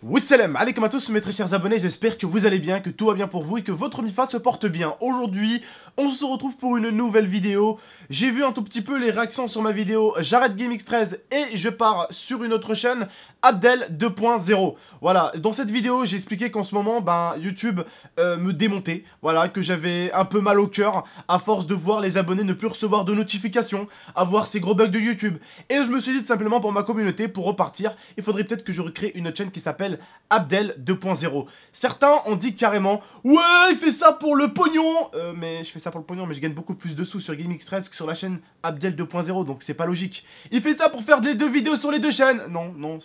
Wassalam alaikum à tous mes très chers abonnés, j'espère que vous allez bien, que tout va bien pour vous et que votre MIFA se porte bien. Aujourd'hui, on se retrouve pour une nouvelle vidéo. J'ai vu un tout petit peu les réactions sur ma vidéo, j'arrête GameX13 et je pars sur une autre chaîne, Abdel 2.0. Voilà, dans cette vidéo, j'ai expliqué qu'en ce moment, YouTube me démontait. Voilà, que j'avais un peu mal au cœur à force de voir les abonnés ne plus recevoir de notifications, avoir ces gros bugs de YouTube. Et je me suis dit tout simplement pour ma communauté, pour repartir, il faudrait peut-être que je recrée une autre chaîne qui s'appelle Abdel 2.0. Certains ont dit carrément ouais, il fait ça pour le pognon. Mais je fais ça pour le pognon, mais je gagne beaucoup plus de sous sur GameX13 que sur la chaîne Abdel 2.0, donc c'est pas logique. Il fait ça pour faire les deux vidéos sur les deux chaînes. Non, non,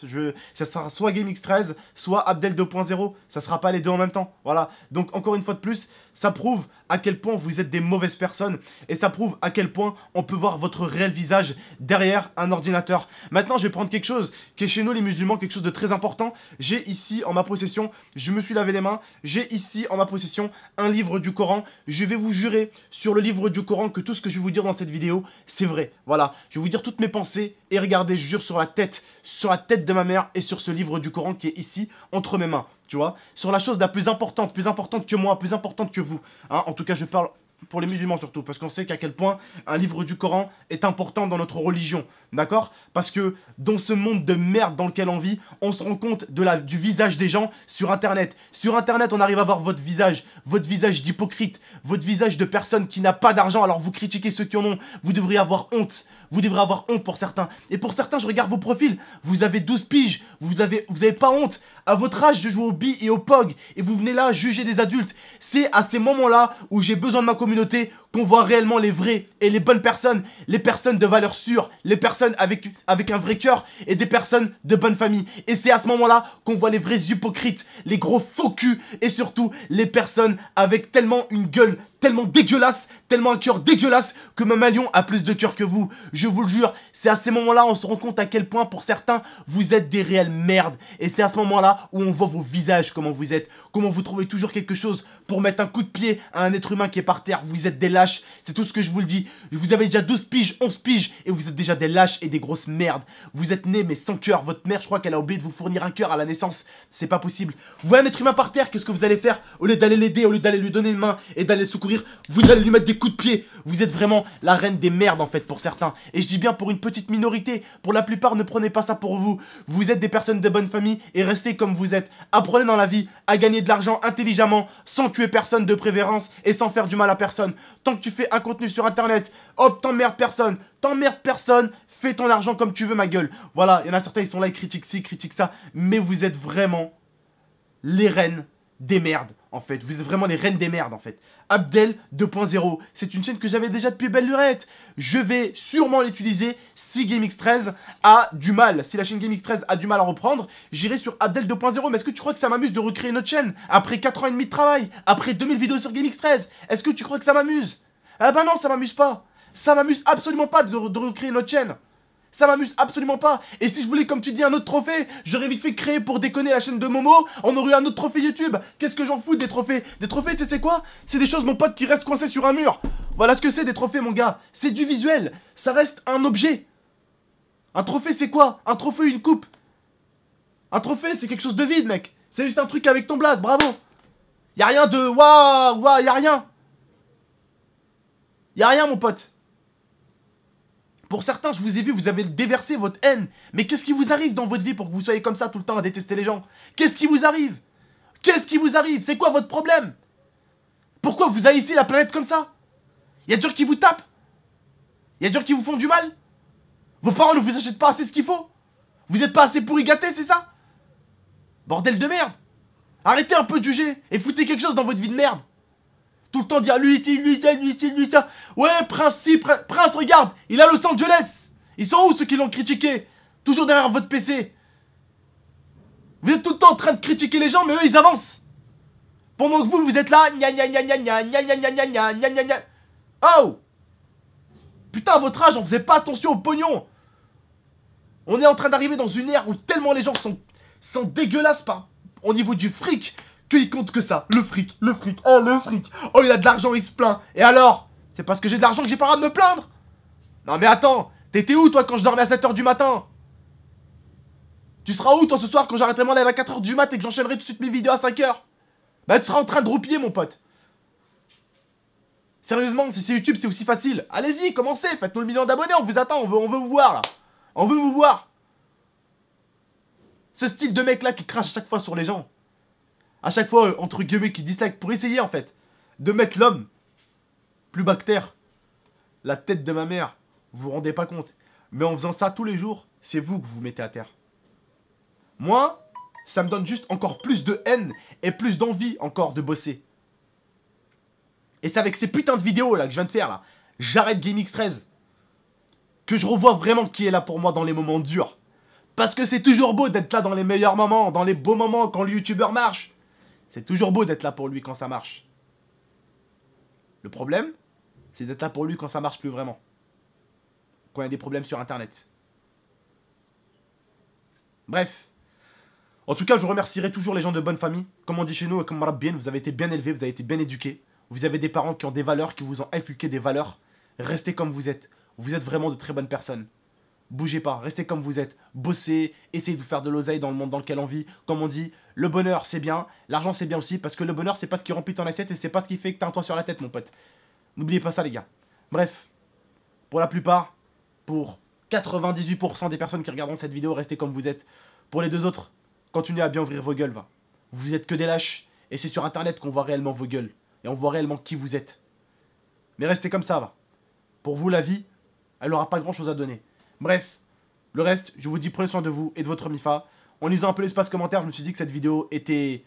ça sera soit GameX13, soit Abdel 2.0. Ça sera pas les deux en même temps. Voilà. Donc encore une fois de plus, ça prouve à quel point vous êtes des mauvaises personnes et ça prouve à quel point on peut voir votre réel visage derrière un ordinateur. Maintenant, je vais prendre quelque chose qui est chez nous les musulmans, quelque chose de très important. J'ai ici en ma possession, je me suis lavé les mains, j'ai ici en ma possession un livre du Coran. Je vais vous jurer sur le livre du Coran que tout ce que je vais vous dire dans cette vidéo, c'est vrai. Voilà, je vais vous dire toutes mes pensées et regardez, je jure sur la tête de ma mère et sur ce livre du Coran qui est ici entre mes mains. Tu vois, sur la chose la plus importante que moi, plus importante que vous. Hein, en tout cas, je parle pour les musulmans surtout, parce qu'on sait qu'à quel point un livre du Coran est important dans notre religion, d'accord? Parce que dans ce monde de merde dans lequel on vit, on se rend compte du visage des gens sur Internet. Sur Internet, on arrive à voir votre visage d'hypocrite, votre visage de personne qui n'a pas d'argent, alors vous critiquez ceux qui en ont, vous devriez avoir honte. Vous devrez avoir honte pour certains. Et pour certains, je regarde vos profils. Vous avez 12 piges. Vous avez pas honte. À votre âge, je joue au bi et au pog. Et vous venez là juger des adultes. C'est à ces moments-là où j'ai besoin de ma communauté qu'on voit réellement les vrais et les bonnes personnes. Les personnes de valeur sûre. Les personnes avec un vrai cœur. Et des personnes de bonne famille. Et c'est à ce moment-là qu'on voit les vrais hypocrites. Les gros faux culs. Et surtout, les personnes avec tellement une gueule tellement dégueulasse, tellement un cœur dégueulasse que Mamalion a plus de cœur que vous. Je vous le jure, c'est à ces moments-là on se rend compte à quel point pour certains vous êtes des réelles merdes. Et c'est à ce moment-là où on voit vos visages, comment vous êtes, comment vous trouvez toujours quelque chose pour mettre un coup de pied à un être humain qui est par terre. Vous êtes des lâches, c'est tout ce que je vous le dis. Vous avez déjà 12 piges, 11 piges et vous êtes déjà des lâches et des grosses merdes. Vous êtes nés mais sans cœur. Votre mère, je crois qu'elle a oublié de vous fournir un cœur à la naissance. C'est pas possible. Vous voyez un être humain par terre, qu'est-ce que vous allez faire? Au lieu d'aller l'aider, au lieu d'aller lui donner une main et d'aller le secourir, vous allez lui mettre des coups de pied. Vous êtes vraiment la reine des merdes en fait pour certains. Et je dis bien pour une petite minorité. Pour la plupart, ne prenez pas ça pour vous. Vous êtes des personnes de bonne famille et restez comme vous êtes. Apprenez dans la vie à gagner de l'argent intelligemment, sans tuer personne de préférence et sans faire du mal à personne. Tant que tu fais un contenu sur internet, hop, t'emmerdes personne. Fais ton argent comme tu veux, ma gueule. Voilà, il y en a certains, ils sont là, ils critiquent ci, critiquent ça. Mais vous êtes vraiment les reines des merdes, en fait. Vous êtes vraiment les reines des merdes, en fait. Abdel 2.0, c'est une chaîne que j'avais déjà depuis belle lurette. Je vais sûrement l'utiliser si GameX13 a du mal. Si la chaîne GameX13 a du mal à reprendre, j'irai sur Abdel 2.0. Mais est-ce que tu crois que ça m'amuse de recréer notre chaîne après 4 ans et demi de travail, après 2000 vidéos sur GameX13? Est-ce que tu crois que ça m'amuse? Ah bah non, ça m'amuse pas. Ça m'amuse absolument pas de recréer notre chaîne. Ça m'amuse absolument pas. Et si je voulais, comme tu dis, un autre trophée, j'aurais vite fait créer pour déconner la chaîne de Momo. On aurait eu un autre trophée YouTube. Qu'est-ce que j'en fous des trophées? Des trophées, tu sais c'est quoi? C'est des choses, mon pote, qui restent coincées sur un mur. Voilà ce que c'est des trophées, mon gars. C'est du visuel. Ça reste un objet. Un trophée, c'est quoi? Un trophée, une coupe. Un trophée, c'est quelque chose de vide, mec. C'est juste un truc avec ton blaze, bravo. Y'a rien de... Waouh, y'a rien. Y'a rien, mon pote. Pour certains, je vous ai vu, vous avez déversé votre haine. Mais qu'est-ce qui vous arrive dans votre vie pour que vous soyez comme ça tout le temps à détester les gens? Qu'est-ce qui vous arrive? Qu'est-ce qui vous arrive? C'est quoi votre problème? Pourquoi vous haïssez la planète comme ça? Il y a des gens qui vous tapent? Il y a des gens qui vous font du mal? Vos parents ne vous achètent pas assez ce qu'il faut? Vous n'êtes pas assez pourri gâté, c'est ça? Bordel de merde! Arrêtez un peu de juger et foutez quelque chose dans votre vie de merde. Tout le temps dire lui ici, lui ça, lui ici, lui ça. Ouais, Prince si, Prince regarde, il est à Los Angeles. Ils sont où ceux qui l'ont critiqué? Toujours derrière votre PC. Vous êtes tout le temps en train de critiquer les gens, mais eux ils avancent. Pendant que vous êtes là, gna gna gna gna gna gna gna gna gna gna gna gna gna. Oh! Putain, à votre âge, on faisait pas attention au pognon. On est en train d'arriver dans une ère où tellement les gens sont dégueulasses au niveau du fric qu'il compte que ça. Le fric, oh le fric. Oh, il a de l'argent, il se plaint. Et alors? C'est parce que j'ai de l'argent que j'ai pas le droit de me plaindre. Non mais attends, t'étais où toi quand je dormais à 7 h du matin? Tu seras où toi ce soir quand j'arrêterai mon live à 4 h du mat et que j'enchaînerai tout de suite mes vidéos à 5 h? Bah tu seras en train de roupiller mon pote. Sérieusement, si c'est YouTube c'est aussi facile. Allez-y, commencez, faites-nous le million d'abonnés, on vous attend, on veut vous voir là. On veut vous voir. Ce style de mec là qui crache à chaque fois sur les gens. À chaque fois, entre guillemets, qui dislike pour essayer en fait de mettre l'homme plus bactère. La tête de ma mère, vous vous rendez pas compte. Mais en faisant ça tous les jours, c'est vous que vous mettez à terre. Moi, ça me donne juste encore plus de haine et plus d'envie encore de bosser. Et c'est avec ces putains de vidéos là que je viens de faire là. J'arrête GameX13. Que je revois vraiment qui est là pour moi dans les moments durs. Parce que c'est toujours beau d'être là dans les meilleurs moments, dans les beaux moments quand le youtubeur marche. C'est toujours beau d'être là pour lui quand ça marche. Le problème, c'est d'être là pour lui quand ça marche plus vraiment. Quand il y a des problèmes sur internet. Bref. En tout cas, je remercierai toujours les gens de bonne famille. Comme on dit chez nous, comme Rabbien, vous avez été bien élevés, vous avez été bien éduqués. Vous avez des parents qui ont des valeurs, qui vous ont inculqué des valeurs. Restez comme vous êtes. Vous êtes vraiment de très bonnes personnes. Bougez pas, restez comme vous êtes. Bossez, essayez de vous faire de l'oseille dans le monde dans lequel on vit. Comme on dit, le bonheur c'est bien, l'argent c'est bien aussi. Parce que le bonheur c'est pas ce qui remplit ton assiette et c'est pas ce qui fait que t'as un toit sur la tête mon pote. N'oubliez pas ça les gars. Bref, pour la plupart, pour 98% des personnes qui regarderont cette vidéo, restez comme vous êtes. Pour les deux autres, continuez à bien ouvrir vos gueules va. Vous êtes que des lâches et c'est sur internet qu'on voit réellement vos gueules. Et on voit réellement qui vous êtes. Mais restez comme ça va. Pour vous la vie, elle n'aura pas grand chose à donner. Bref, le reste, je vous dis prenez soin de vous et de votre MIFA. En lisant un peu l'espace commentaire, je me suis dit que cette vidéo était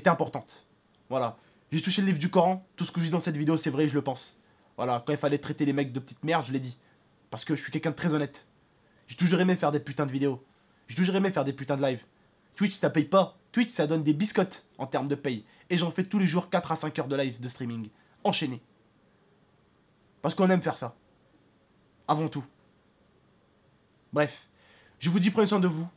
importante. Voilà. J'ai touché le livre du Coran. Tout ce que je dis dans cette vidéo, c'est vrai, je le pense. Voilà, quand il fallait traiter les mecs de petites merdes, je l'ai dit. Parce que je suis quelqu'un de très honnête. J'ai toujours aimé faire des putains de vidéos. J'ai toujours aimé faire des putains de live. Twitch, ça paye pas. Twitch, ça donne des biscottes en termes de paye. Et j'en fais tous les jours 4 à 5 heures de live, de streaming. Enchaîné. Parce qu'on aime faire ça. Avant tout. Bref, je vous dis prenez soin de vous,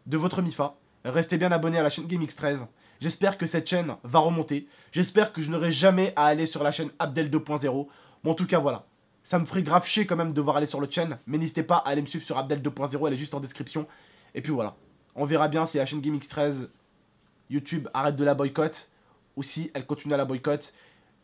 de votre MIFA. Restez bien abonnés à la chaîne GameX13. J'espère que cette chaîne va remonter. J'espère que je n'aurai jamais à aller sur la chaîne Abdel 2.0. Bon, en tout cas, voilà. Ça me ferait grave chier quand même de devoir aller sur l'autre chaîne. Mais n'hésitez pas à aller me suivre sur Abdel 2.0. Elle est juste en description. Et puis voilà. On verra bien si la chaîne GameX13 YouTube arrête de la boycott. Ou si elle continue à la boycott.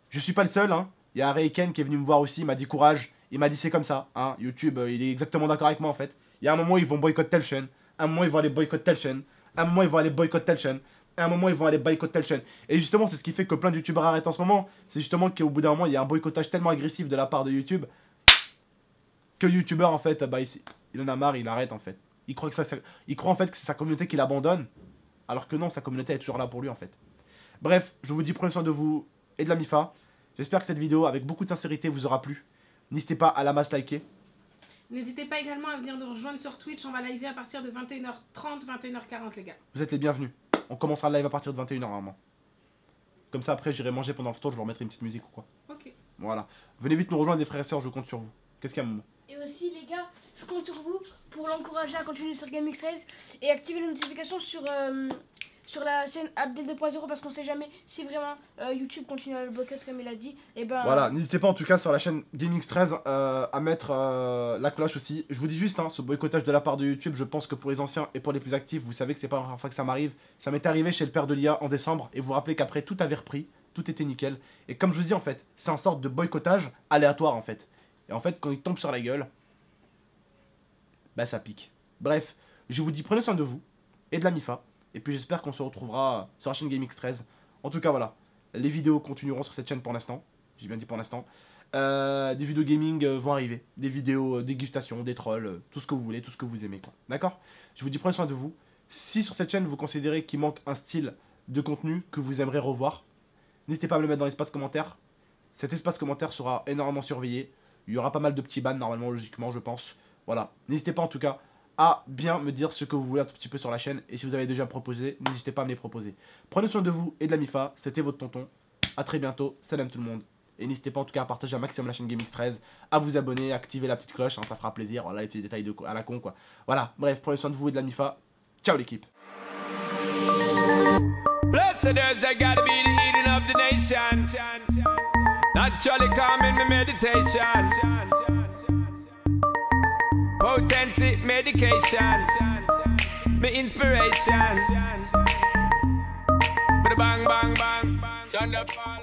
Je suis pas le seul, hein. Il y a Reiken qui est venu me voir aussi. Il m'a dit courage. Il m'a dit c'est comme ça. Hein. YouTube, il est exactement d'accord avec moi en fait. Il y a un moment, ils vont boycotter telle chaîne. Un moment, ils vont aller boycotter telle chaîne. Un moment, ils vont aller boycotter telle chaîne. Un moment, ils vont aller boycotter telle chaîne. Et justement, c'est ce qui fait que plein de youtubeurs arrêtent en ce moment. C'est justement qu'au bout d'un moment, il y a un boycottage tellement agressif de la part de YouTube que le youtubeur, en fait, bah, il en a marre, il arrête en fait. Il croit en fait que c'est sa communauté qui l'abandonne. Alors que non, sa communauté est toujours là pour lui en fait. Bref, je vous dis prenez soin de vous et de la MIFA. J'espère que cette vidéo, avec beaucoup de sincérité, vous aura plu. N'hésitez pas à la masse liker. N'hésitez pas également à venir nous rejoindre sur Twitch, on va live à partir de 21h30, 21h40 les gars. Vous êtes les bienvenus. On commencera le live à partir de 21h normalement. Comme ça après j'irai manger pendant le tour, je vous remettrai une petite musique ou quoi. Ok. Voilà. Venez vite nous rejoindre les frères et sœurs, je compte sur vous. Qu'est-ce qu'il y a Momo? Et aussi les gars, je compte sur vous pour l'encourager à continuer sur GameX13 et activer les notifications sur la chaîne Abdel 2.0 parce qu'on sait jamais si vraiment YouTube continue à le boycott comme il a dit. Et ben voilà, n'hésitez pas en tout cas sur la chaîne GameX13 à mettre la cloche aussi. Je vous dis juste, hein, ce boycottage de la part de YouTube, je pense que pour les anciens et pour les plus actifs, vous savez que c'est pas la première fois que ça m'arrive. Ça m'est arrivé chez le père de l'IA en décembre et vous vous rappelez qu'après tout avait repris, tout était nickel. Et comme je vous dis en fait, c'est un sorte de boycottage aléatoire en fait. Et en fait quand il tombe sur la gueule, bah ça pique. Bref, je vous dis prenez soin de vous et de la MIFA. Et puis j'espère qu'on se retrouvera sur la chaîne GameX13. En tout cas voilà, les vidéos continueront sur cette chaîne pour l'instant. J'ai bien dit pour l'instant. Des vidéos gaming vont arriver. Des vidéos dégustation, des trolls, tout ce que vous voulez, tout ce que vous aimez quoi. D'accord? Je vous dis prenez soin de vous. Si sur cette chaîne vous considérez qu'il manque un style de contenu que vous aimeriez revoir, n'hésitez pas à me le mettre dans l'espace commentaire. Cet espace commentaire sera énormément surveillé. Il y aura pas mal de petits bans normalement, logiquement je pense. Voilà, n'hésitez pas en tout cas à bien me dire ce que vous voulez un tout petit peu sur la chaîne. Et si vous avez déjà proposé, n'hésitez pas à me les proposer. Prenez soin de vous et de la MIFA. C'était votre tonton. A très bientôt. Salam tout le monde. Et n'hésitez pas en tout cas à partager un maximum la chaîne GameX13, à vous abonner, à activer la petite cloche, hein, ça fera plaisir. Voilà les petits détails à la con quoi. Voilà, bref, prenez soin de vous et de la MIFA. Ciao l'équipe. Blessed earth, I gotta be the healing of the nation. Naturally calming my meditation. Potency medication. My inspiration. Bang bang bang. Thunderfall.